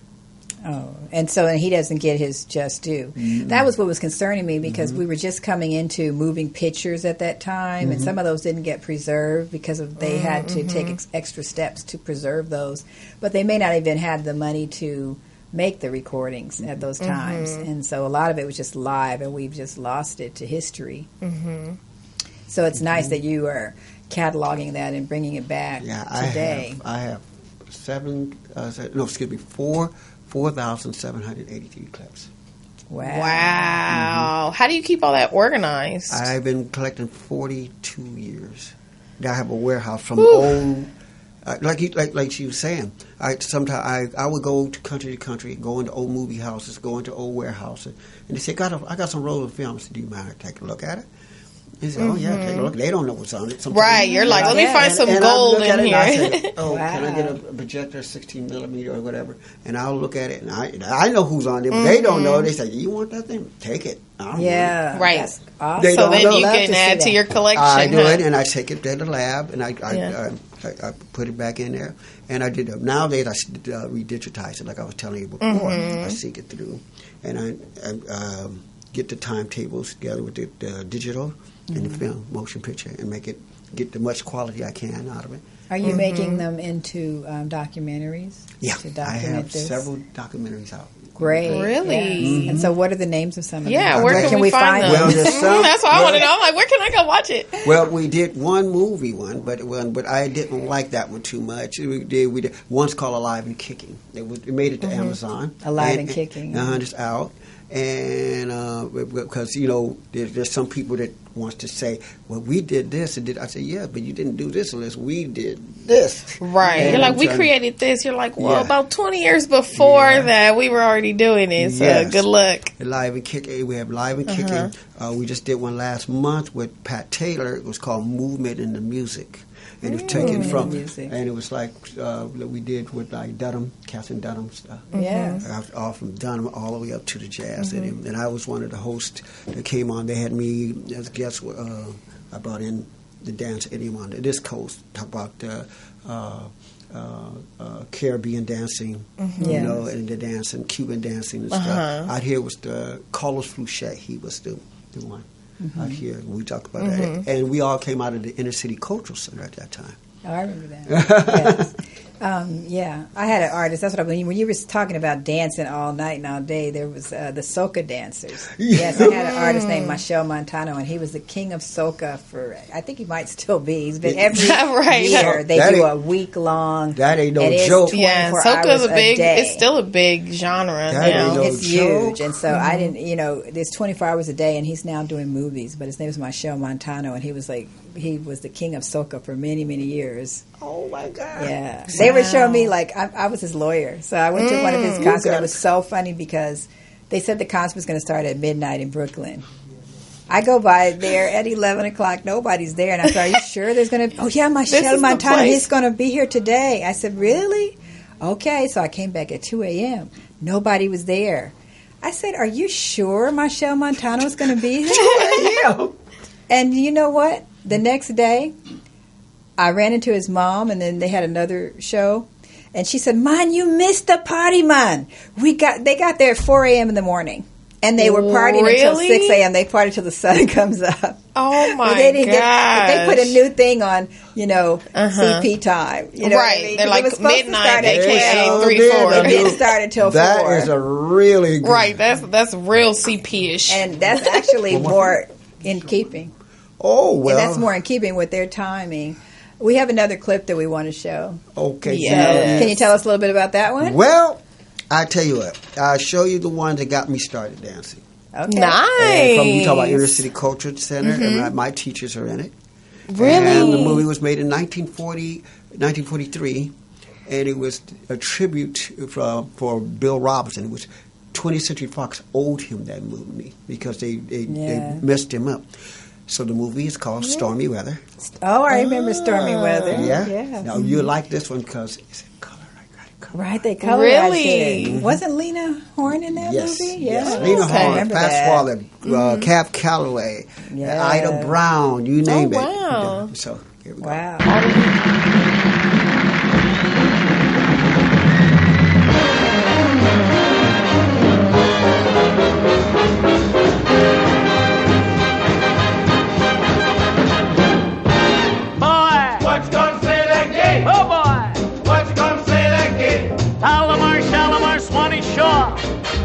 B: Oh, and he doesn't get his just due. That was what was concerning me because we were just coming into moving pictures at that time, and some of those didn't get preserved because they had to take extra steps to preserve those. But they may not even have the money to make the recordings at those times, and so a lot of it was just live, and we've just lost it to history. So it's nice that you are cataloging that and bringing it back today.
D: I have 4,783 clips.
C: Wow. How do you keep all that organized?
D: I've been collecting 42 years. Now I have a warehouse from old, like she was saying. Sometimes I would go to country, go into old movie houses, go into old warehouses, and they say, I got some rolls of film. I said, do you mind to take a look at it? He said, oh, yeah, take a look. They don't know what's on it. Sometimes,
C: right, you're like, let me find some gold in here.
D: I say, can I get a projector, 16 millimeter or whatever? And I'll look at it, and I know who's on it, but they don't know. They say, you want that thing? Take it. I don't want it.
C: Right.
B: Awesome.
C: So then you can add to your collection.
D: I do it, and I take it to the lab, and I put it back in there. And I did nowadays I redigitize it, like I was telling you before. I seek it through, and I get the timetables together with the digital and the film, motion picture, and get the much quality I can out of it.
B: Are you making them into documentaries?
D: Yeah,
B: to
D: I have
B: this?
D: several documentaries out.
B: Great.
C: Really?
B: And so what are the names of some of them?
C: Yeah, where can we find them?
D: Well,
C: that's what I want to know. I'm like, where can I go watch it?
D: Well, we did one movie but I didn't like that one too much. We did one's called Alive and Kicking. It made it to Amazon.
B: Alive and Kicking.
D: It's out. And because there's some people that wants to say, well, we did this and did. I said, yeah, but you didn't do this unless we did this.
C: Right.
D: And
C: You're like, we created this. You're like, well, about 20 years before that, we were already doing it. So good luck.
D: Live and Kicking. We have Live and Kicking. We just did one last month with Pat Taylor. It was called Movement in the Music. And it was taken from, and it was like that we did with like Dunham, Catherine Dunham stuff.
B: Yes.
D: All from Dunham all the way up to the jazz. And I was one of the hosts that came on. They had me as a guest. I brought in the dance idiom on this coast. Talk about Caribbean dancing, you know, and the dancing, Cuban dancing and stuff. Out here was the Carlos Fluchet. He was the one. Out here, we talked about that, and we all came out of the Inner City Cultural Center at that time.
B: Oh, I remember that. Yes. I had an artist. That's what I mean. When you were talking about dancing all night and all day, there was the soca dancers. Yes, I had an artist named Michelle Montano, and he was the king of soca for. I think he might still be. He's been every year. They do a week long.
D: That ain't no joke.
C: Yeah, soca's it's still a big genre now.
B: It's huge, and so I didn't. You know, there's 24 hours a day, and he's now doing movies. But his name was Michelle Montano, and he was the king of soca for many, many years.
D: Oh my God!
B: Yeah, they were showing me I was his lawyer, so I went to one of his concerts. It was so funny because they said the concert was going to start at midnight in Brooklyn. I go by there at 11 o'clock. Nobody's there, and I said, "Are you sure there's going to?" Oh yeah, Michelle Montano. He's going to be here today. I said, "Really?" Okay, so I came back at 2 a.m. Nobody was there. I said, "Are you sure Michelle Montano is going to be here?"
D: 2 a.m.
B: And you know what? The next day, I ran into his mom, and then they had another show. And she said, "Man, you missed the party, man. They got there at 4 a.m. in the morning. And they were partying until 6 a.m. They partied till the sun comes up.
C: Oh, my God.
B: They put a new thing on, CP time. You know
C: right.
B: I mean?
C: They're like midnight, aka 3, 4.
B: It didn't start until 4.
D: That is a really good...
C: Right, that's real CP-ish.
B: And that's actually more in keeping.
D: Oh, well.
B: And that's more in keeping with their timing. We have another clip that we want to show.
D: Okay.
B: Yes. So can you tell us a little bit about that one?
D: Well, I tell you what. I'll show you the one that got me started dancing.
B: Okay.
C: Nice.
D: We talk about Inner City Culture Center, and my teachers are in it.
C: Really?
D: And the movie was made in 1943, and it was a tribute for Bill Robinson. It was 20th Century Fox owed him that movie because they messed him up. So the movie is called Stormy Weather.
B: Oh, I remember Stormy Weather.
D: Yeah. Now you like this one because it's in color.
B: Right, they colorized it. Wasn't Lena Horne in that movie?
D: Yes, Lena Horne, Fats Waller, Cab Calloway, Ida Brown, you name it.
C: Wow.
D: So here we go.
B: Wow.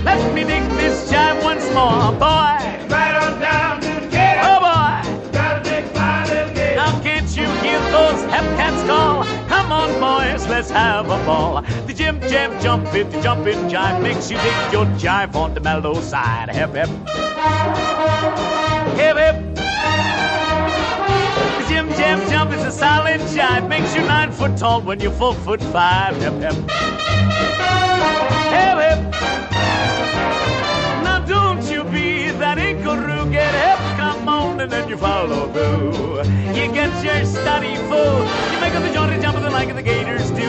H: Let me dig this jive once more, boy. Right on down to the gate. Oh, boy. Got a big fine little gate. Now can't you hear those hep-cats call? Come on, boys, let's have a ball. The jim jam jump it, the jumping jive makes you dig your jive on the mellow side. Hep, hep. Hip, hip. The jim jam jump is a solid jive. Makes you 9 foot tall when you're 4'5". Hip, hip. Hip, hip. Don't you be that inkaroo, get hip, come on, and then you follow through. You get your study full, you make up the jaunty jump like the gators do.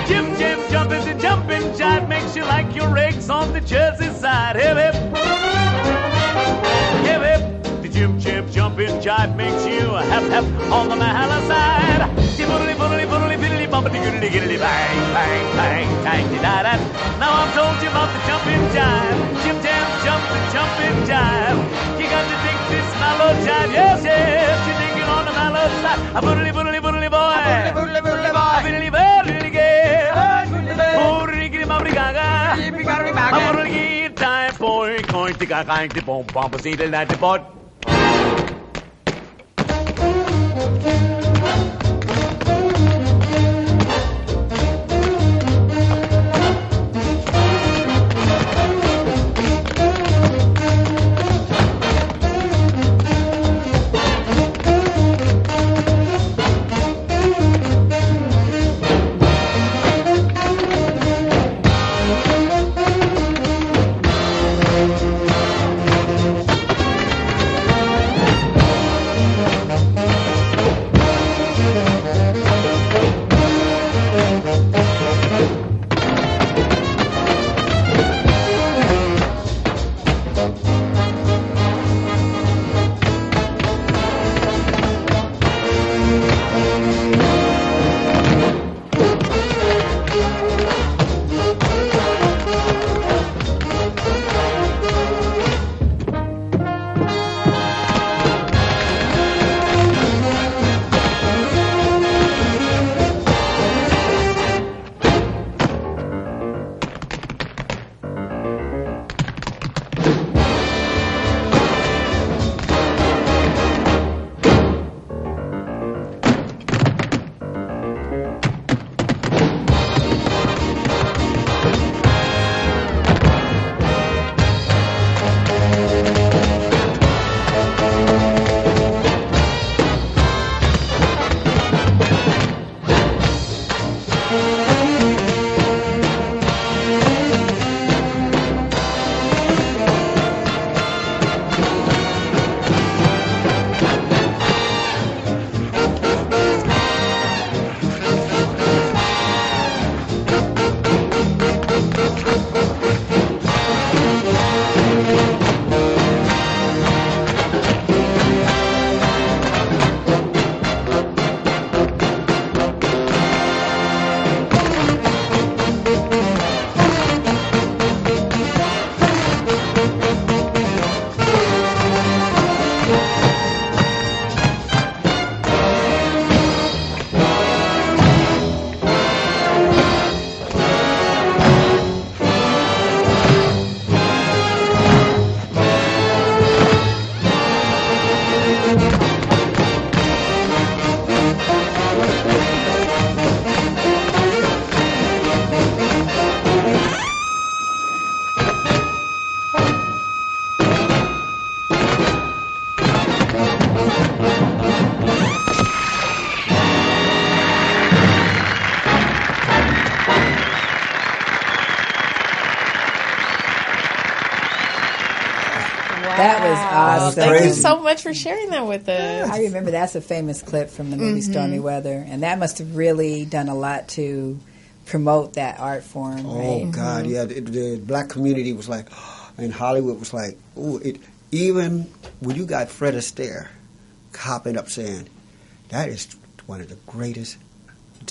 H: Jim jam jump is a jumping jive, makes you like your eggs on the Jersey side. Hip hip, hip hip. The jim jam jumping jive makes you hep hep on the Mahala side. Boodly boodly boodly biddly bumpity goodly giddly bang bang bang bang da da. Now I've told you about the jumping jive. Jim jam jump the jumping jive. You got to dig this mellow jive. Yes, yes, you're digging on the mellow side. A boodly boodly boodly boy. A boodly boodly boy. A biddly biddly gay. Boodly giddly bumpity gaga. A boodly giddly time boy. Coin to gaga and the bomb bomb was eating at the pot.
B: That was awesome.
C: Thank you so much for sharing that with us.
B: I remember that's a famous clip from the movie Stormy Weather, and that must have really done a lot to promote that art form.
D: Oh,
B: right?
D: God, yeah. The black community was like, and Hollywood was like, ooh, even when you got Fred Astaire hopping up saying, that is one of the greatest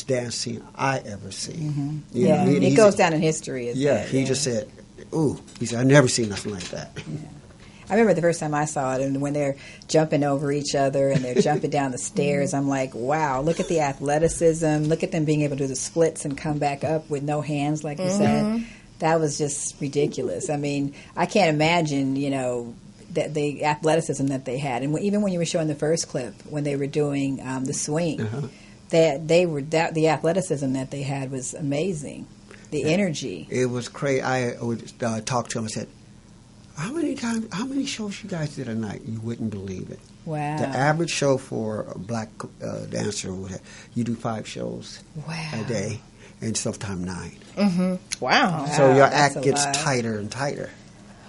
D: dance scene I ever seen. You know,
B: it goes down in history.
D: He just said, ooh, he said, I've never seen nothing like that.
B: Yeah. I remember the first time I saw it, and when they're jumping over each other and they're jumping down the stairs, I'm like, wow, look at the athleticism. Look at them being able to do the splits and come back up with no hands, like you said. That was just ridiculous. I mean, I can't imagine, you know, that the athleticism that they had. And even when you were showing the first clip, when they were doing the swing, the athleticism that they had was amazing. The energy.
D: It was crazy. I would talk to him and said, how many shows you guys did a night? You wouldn't believe it.
B: Wow.
D: The average show for a black dancer you do 5 shows a day, and sometimes 9.
C: Wow.
D: So your act gets tighter and tighter.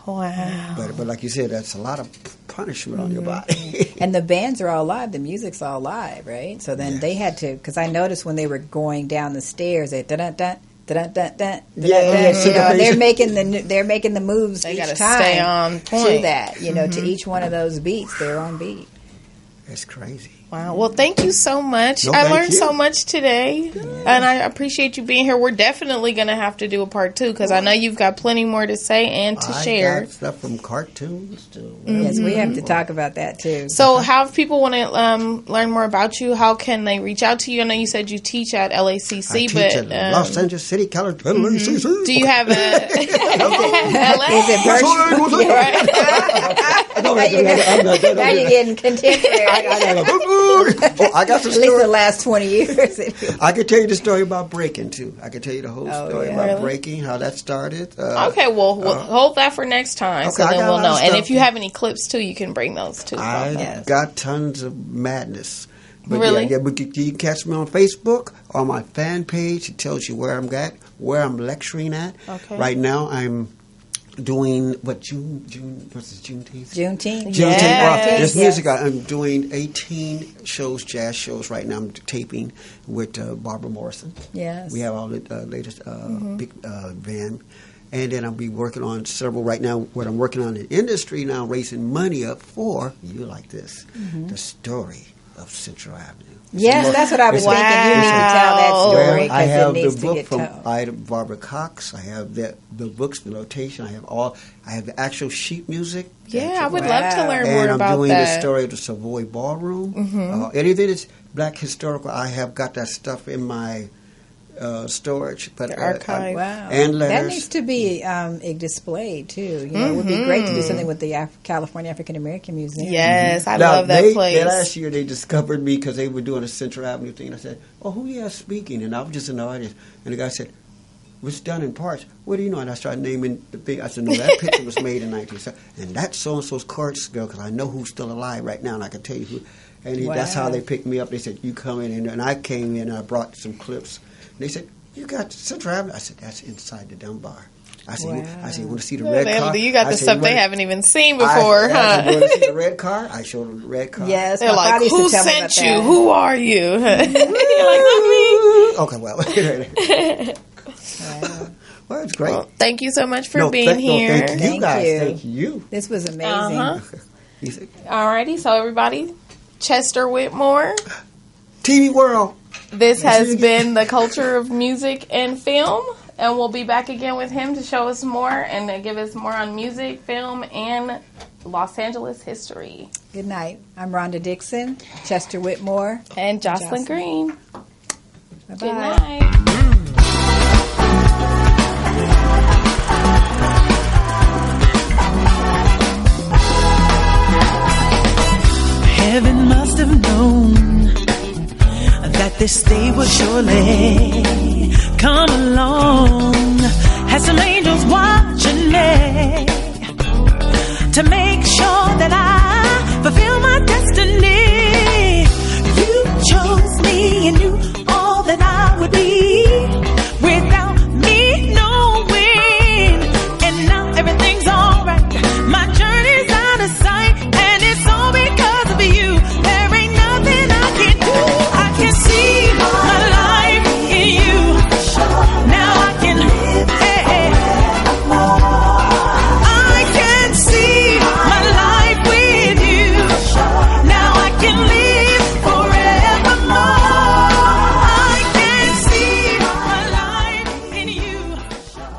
C: Wow.
D: But like you said, that's a lot of punishment on your body.
B: And the bands are all live. The music's all live, right? So then they had to, because I noticed when they were going down the stairs, they dun-dun-dun, dun-dun-dun, they're making the moves
C: they
B: each
C: gotta
B: time
C: stay on point.
B: to that, to each one of those beats, they're on beat.
D: That's crazy.
C: Wow. Well, thank you so much.
D: No,
C: I
D: thank
C: learned
D: you.
C: so much today, and I appreciate you being here. We're definitely going to have to do a part 2 because I know you've got plenty more to say and to share.
D: I got stuff from cartoons to...
B: Yes, we have to talk about that too.
C: So how if people want to learn more about you, how can they reach out to you? I know you said you teach at LACC,
D: I teach at Los Angeles City College, LACC.
C: Do you have a...
B: Is it virtual? Now you're getting contemporary.
D: I got some
B: At least the
D: story.
B: last 20 years.
D: I could tell you the story about breaking, too. I could tell you the whole story about
C: Really?
D: breaking, how that started.
C: Okay, well, we'll hold that for next time, so
D: I
C: then
D: got a
C: we'll
D: lot
C: know.
D: of
C: And
D: stuff.
C: if you have any clips, too, you can bring those, too.
D: I got tons of madness. But
C: Really?
D: but you can catch me on Facebook, on my fan page. It tells you where I'm at, where I'm lecturing at.
C: Okay.
D: Right now, I'm doing what Juneteenth?
B: Juneteenth.
D: Well, there's
B: Yes.
D: music. I'm doing 18 shows, jazz shows right now. I'm taping with Barbara Morrison.
B: Yes.
D: We have all the latest big band. And then I'll be working on several right now. What I'm working on in industry now, raising money up for, you like this, the story of Central Avenue.
B: Yes, that's what I was thinking. You need to tell that story
D: I
B: because
D: have
B: it needs
D: the
B: to
D: book
B: get
D: from
B: told.
D: Ida Barbara Cox. I have the books, the notation. I have the actual sheet music.
C: Yeah, I would love to learn more
D: And I'm
C: about
D: doing
C: that.
D: the story of the Savoy Ballroom. Anything that's black historical, I have got that stuff in my storage. But
C: The archive.
B: Wow.
D: And letters.
B: That needs to be displayed, too. You know, it would be great to do something with the California African American Museum.
C: Yes, I
D: Now,
C: love that place.
D: Last year they discovered me because they were doing a Central Avenue thing. And I said, "Oh, who you have speaking?" And I was just in the audience. And the guy said, "Was done in parts." What do you know? And I started naming the thing. I said, "No, that picture was made in 1970, and that's so and so's courts girl because I know who's still alive right now, and I can tell you who." And that's how they picked me up. They said, "You come in," and I came in and I brought some clips. And they said, "You got Central Avenue?" I said, "That's inside the Dunbar." I said, "You want to see the red car?"
C: You got
D: I
C: the
D: said,
C: stuff
D: "You
C: they
D: wanna-"
C: haven't even seen before,
D: I
C: huh?
D: said, "You want to see the red car?" I showed them the red car.
B: Yes,
C: They're
B: my
C: like,
B: father used to
C: who
B: tell me
C: sent
B: about
C: you?
B: that.
C: Who are you? You're like, not me.
D: Okay, well. Well, it's great.
C: Well, thank you so much for being here.
D: Thank you
B: Thank
D: guys.
B: you.
D: Thank you.
B: This was amazing.
D: He said,
C: Alrighty, so everybody, Chester Whitmore.
D: TV World.
C: This has been the culture of music and film, and we'll be back again with him to show us more and to give us more on music, film, and Los Angeles history.
B: Good night. I'm Ronda Dixon, Chester Whitmore.
C: And Jacelyn Green.
B: Bye-bye.
C: Good night.
I: Heaven must have known that this day would surely